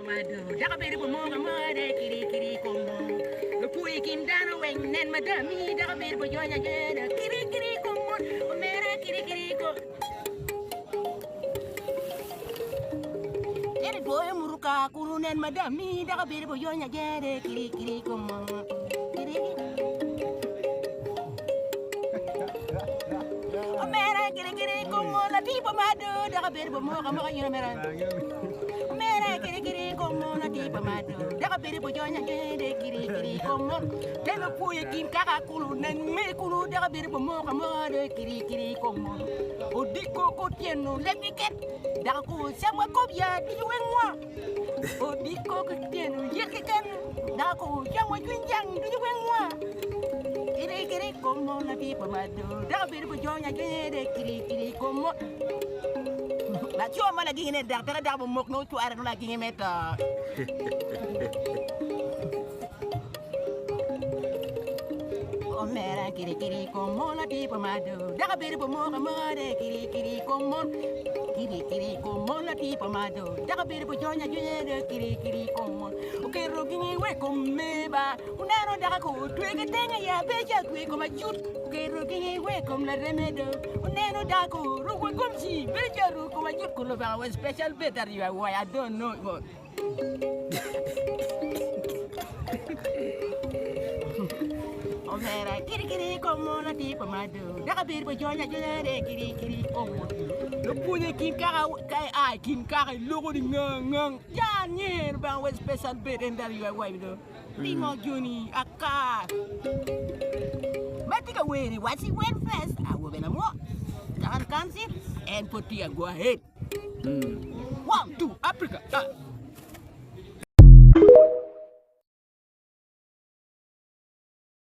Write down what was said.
Madu, Dakabi, Mother, Kiri, Como. The Pui came down away, and Madame, Dakabi, Boyana, Kiri, Como, Mera, Kiri, Boy Muruka, Kurun and Madame, Dakabi, Boyana, Kiri, Como. Mera, Kiri, Como, la people, Madu, Dakabi, Boyana, Mera, Kiri, Como, la people, Madu, Dakabi, Boyana, Kiri, Como. Then the Pui came Kakakulu, and Mekulu, Dakabi, Boyana, Kiri, Como. Odiko, Cotiano, let me get. Daku sama kopia di wengwa. Odiko ketienu yekikan. Daku sama junjang di wengwa. Kiri como la pipa madu. Daku berjonya gede kiri como. La cuma lagi ini dak dak mok no tu ada lagi ini meta. Mera kiri como la pipa madu. Daku berjonya kiri como. Kiri como la pipa mado, daga bere bojonya jere kiri como. Okay, rogini we come ba, unaro daga ko twege tenga ya beja kwe ko majut. Okay, rogini we come la remedo, unaro daga ko rugo komsi beja ru ko majut ko lo ba special better you why I don't know. Omera kiri como la pipa mado, daga bere bojonya jere kiri como. Le punya kim kara kai ai kim kara logo di ngang ya nyer bang we special bed and dari wa do limo juni aka matika we what he went first I will be no more can see and put the go ahead 1 2 Africa